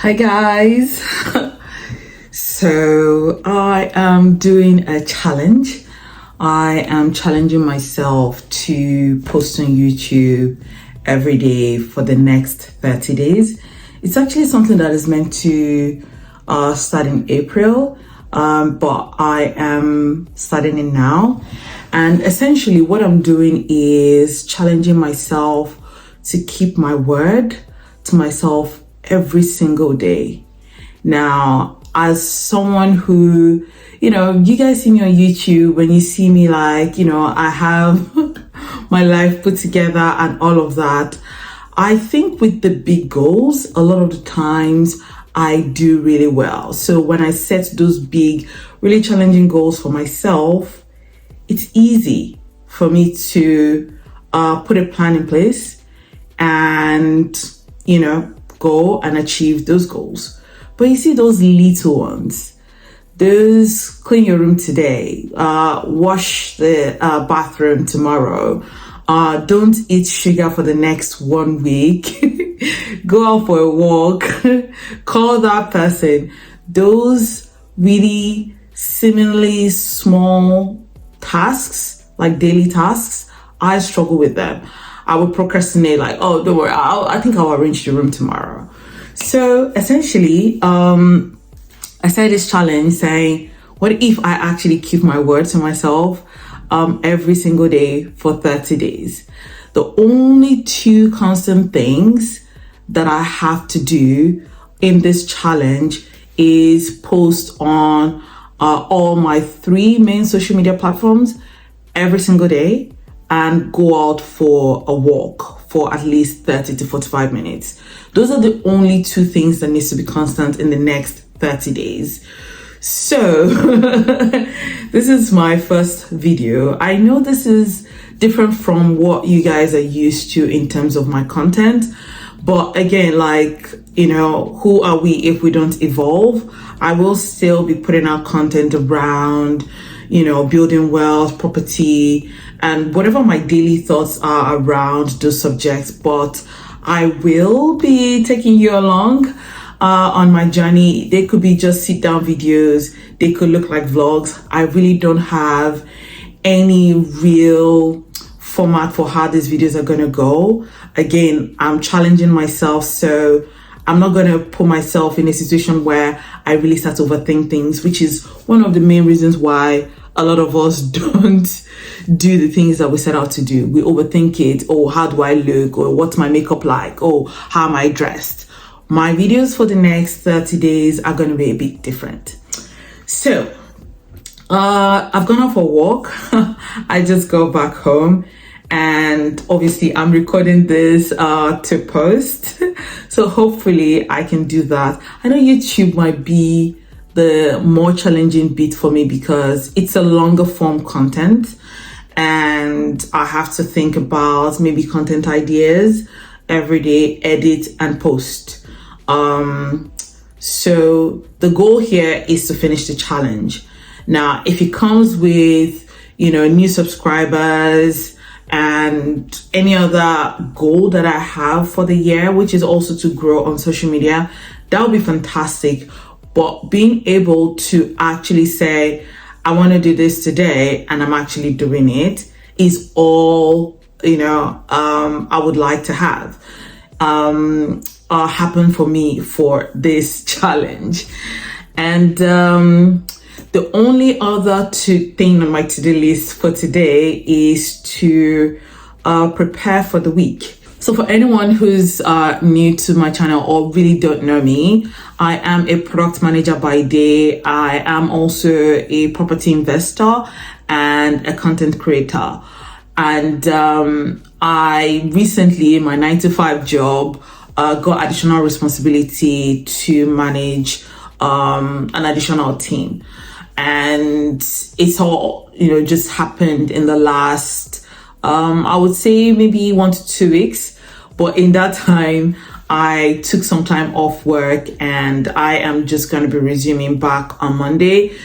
Hi guys. So I am doing a challenge. I am challenging myself to post on YouTube every day for the next 30 days. It's actually something that is meant to start in April, but I am starting it now. And essentially what I'm doing is challenging myself to keep my word to myself every single day. Now, as someone who, you guys see me on YouTube, when you see me I have my life put together and all of that. I think with the big goals, a lot of the times I do really well. So when I set those big, really challenging goals for myself, it's easy for me to put a plan in place and, go and achieve those goals. But you see those little ones, those clean your room today, wash the bathroom tomorrow, don't eat sugar for the next 1 week, go out for a walk, call that person. Those really seemingly small tasks, like daily tasks, I struggle with them. I would procrastinate, oh, don't worry, I think I'll arrange the room tomorrow. So essentially, I started this challenge saying, what if I actually keep my word to myself every single day for 30 days? The only two constant things that I have to do in this challenge is post on all my 3 main social media platforms every single day and go out for a walk for at least 30 to 45 minutes. Those are the only 2 things that needs to be constant in the next 30 days. So this is my first video. I know this is different from what you guys are used to in terms of my content, but again, who are we if we don't evolve? I will still be putting out content around, building wealth, property, and whatever my daily thoughts are around those subjects. But I will be taking you along on my journey. They could be just sit down videos. They could look like vlogs. I really don't have any real format for how these videos are going to go. Again, I'm challenging myself, so I'm not going to put myself in a situation where I really start to overthink things, which is one of the main reasons why a lot of us don't do the things that we set out to do. We overthink it. Oh, how do I look? Or what's my makeup like? Oh, how am I dressed? My videos for the next 30 days are going to be a bit different. So, I've gone out for a walk. I just got back home. And obviously I'm recording this to post. So hopefully I can do that. I know YouTube might be the more challenging bit for me because it's a longer form content and I have to think about maybe content ideas every day, edit and post. So the goal here is to finish the challenge. Now, if it comes with, new subscribers and any other goal that I have for the year, which is also to grow on social media, that would be fantastic. But being able to actually say, I want to do this today and I'm actually doing it is all, I would like to have happen for me for this challenge. And the only other thing on my to-do list for today is to prepare for the week. So for anyone who's new to my channel or really don't know me, I am a product manager by day. I am also a property investor and a content creator. And I recently, in my 9-to-5 job, got additional responsibility to manage an additional team. And it's all, just happened in the last, I would say maybe 1 to 2 weeks. But in that time, I took some time off work and I am just going to be resuming back on Monday,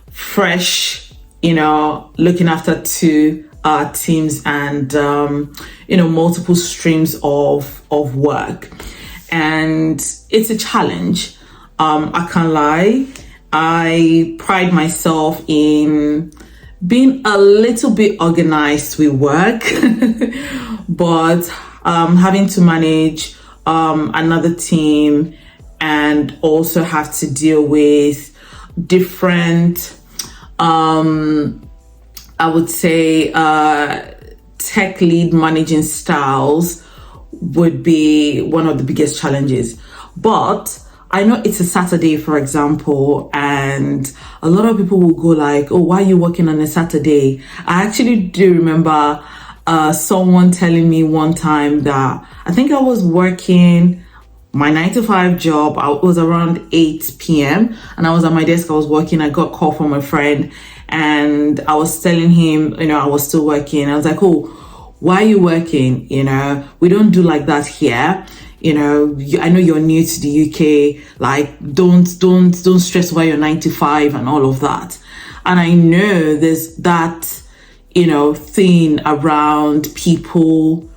fresh, looking after 2 teams and, multiple streams of work. and it's a challenge. I can't lie. I pride myself in being a little bit organized with work, but having to manage another team and also have to deal with different, I would say, tech lead managing styles would be one of the biggest challenges. But I know it's a Saturday, for example, and a lot of people will go like, oh, why are you working on a Saturday? I actually do remember someone telling me one time that I think I was working my 9 to 5 job. It was around 8 p.m. and I was at my desk. I was working. I got a call from a friend and I was telling him, I was still working. I was like, oh, why are you working? We don't do like that here. I know you're new to the UK. Like, don't stress over your 9 to 5 and all of that. And I know there's that, thing around people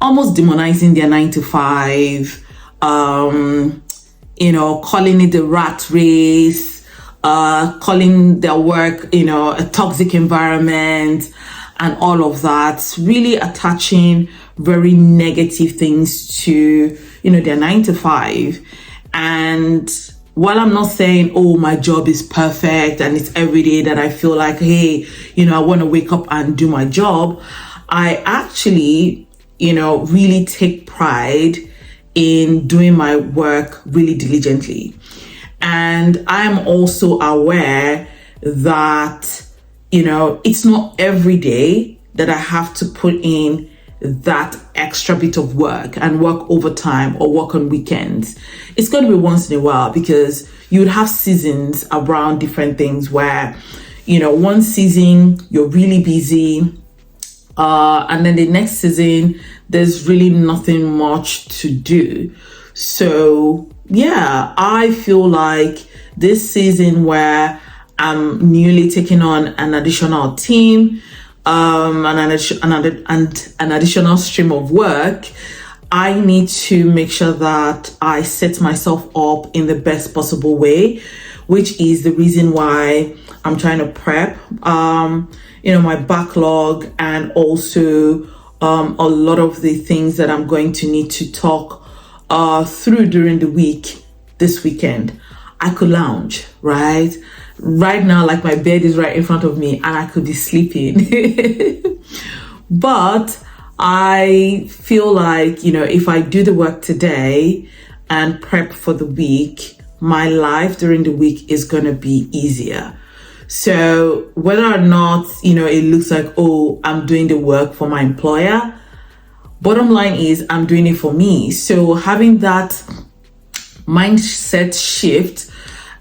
almost demonizing their 9 to 5, calling it the rat race, calling their work, a toxic environment and all of that, really attaching very negative things to, their 9 to 5. And while I'm not saying, oh, my job is perfect and it's every day that I feel like, hey, I want to wake up and do my job, I actually, really take pride in doing my work really diligently. And I'm also aware that, it's not every day that I have to put in that extra bit of work and work overtime or work on weekends. It's going to be once in a while, because you would have seasons around different things where, one season you're really busy, and then the next season there's really nothing much to do. So yeah, I feel like this season where I'm newly taking on an additional team, an additional stream of work, I need to make sure that I set myself up in the best possible way, which is the reason why I'm trying to prep, my backlog, and also a lot of the things that I'm going to need to talk through during the week. This weekend, I could lounge, right? Right now, like, my bed is right in front of me and I could be sleeping. But I feel like, if I do the work today and prep for the week, my life during the week is going to be easier. So whether or not, it looks like, oh, I'm doing the work for my employer, bottom line is I'm doing it for me. So having that mindset shift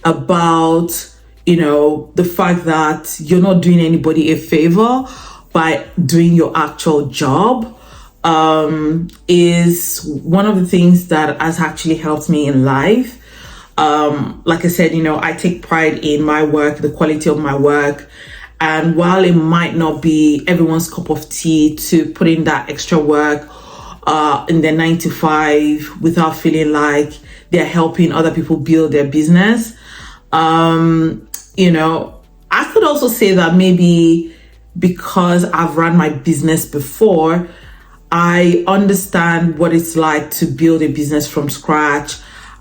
about, the fact that you're not doing anybody a favor by doing your actual job, is one of the things that has actually helped me in life. Like I said, I take pride in my work, the quality of my work. And while it might not be everyone's cup of tea to put in that extra work in their 9 to 5 without feeling like they're helping other people build their business, I could also say that maybe because I've run my business before, I understand what it's like to build a business from scratch.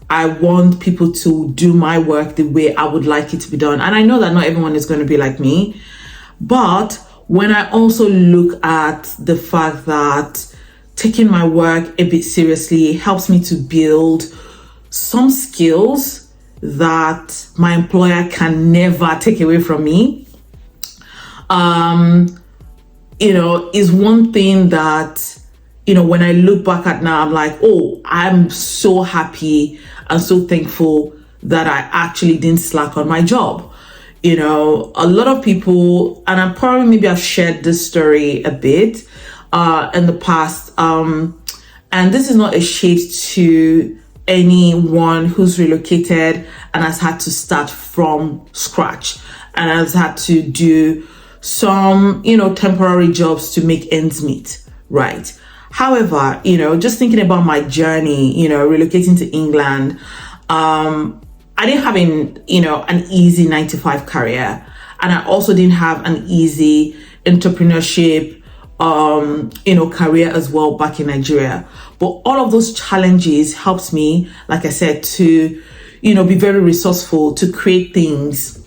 I want people to do my work the way I would like it to be done. And I know that not everyone is going to be like me. But when I also look at the fact that taking my work a bit seriously helps me to build some skills that my employer can never take away from me, is one thing that, when I look back at now, I'm like, oh, I'm so happy and so thankful that I actually didn't slack on my job. A lot of people, and I've shared this story a bit in the past, and this is not a shade to anyone who's relocated and has had to start from scratch and has had to do some, temporary jobs to make ends meet, right? However, just thinking about my journey, relocating to England, I didn't have an easy 9 to 5 career. And I also didn't have an easy entrepreneurship, career as well back in Nigeria. But all of those challenges helped me, like I said, to, be very resourceful, to create things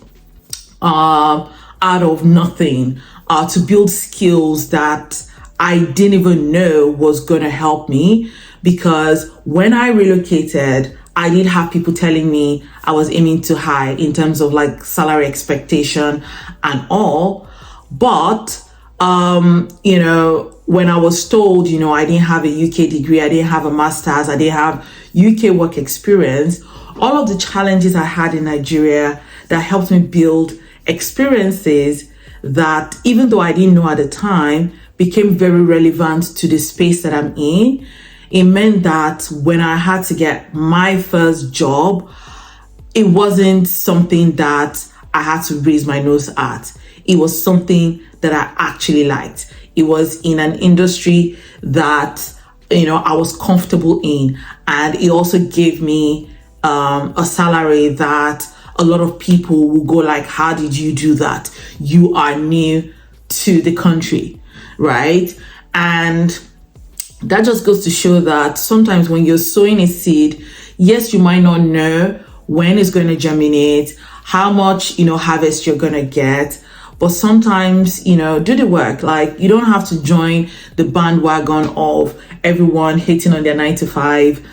out of nothing, to build skills that I didn't even know was going to help me. Because when I relocated, I did have people telling me I was aiming too high in terms of like salary expectation and all. But, when I was told, I didn't have a UK degree, I didn't have a master's, I didn't have UK work experience, all of the challenges I had in Nigeria that helped me build experiences that, even though I didn't know at the time, became very relevant to the space that I'm in. It meant that when I had to get my first job, it wasn't something that I had to raise my nose at. It was something that I actually liked. It was in an industry that, I was comfortable in. And it also gave me a salary that a lot of people will go like, how did you do that? You are new to the country, right? And that just goes to show that sometimes when you're sowing a seed, yes, you might not know when it's going to germinate, how much, harvest you're going to get. But sometimes, do the work. Like, you don't have to join the bandwagon of everyone hating on their 9 to 5.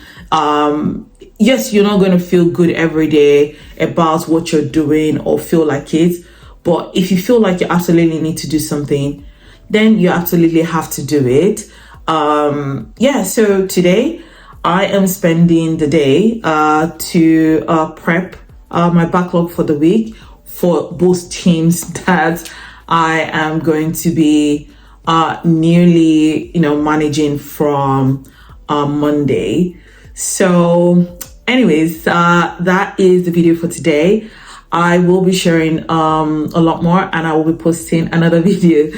Yes, you're not going to feel good every day about what you're doing or feel like it. But if you feel like you absolutely need to do something, then you absolutely have to do it. So today I am spending the day to prep my backlog for the week for both teams that I am going to be newly, managing from Monday. So anyways, that is the video for today. I will be sharing a lot more, and I will be posting another video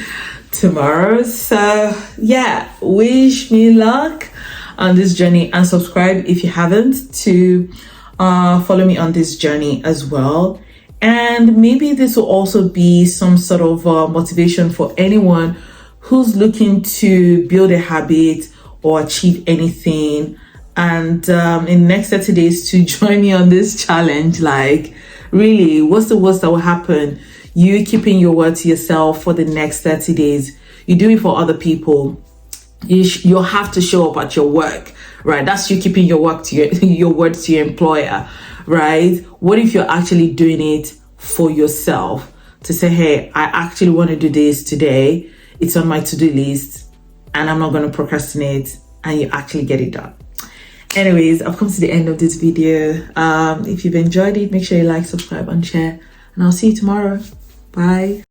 tomorrow. So yeah, wish me luck on this journey, and subscribe if you haven't to follow me on this journey as well. And maybe this will also be some sort of motivation for anyone who's looking to build a habit or achieve anything, and in the next 30 days to join me on this challenge. Like, really, what's the worst that will happen? You keeping your word to yourself for the next 30 days. You do it for other people. You have to show up at your work, right? That's you keeping your work to your word to your employer, right? What if you're actually doing it for yourself, to say, hey, I actually want to do this today. It's on my to-do list and I'm not going to procrastinate, and you actually get it done. Anyways, I've come to the end of this video. If you've enjoyed it, make sure you like, subscribe and share, and I'll see you tomorrow. Bye.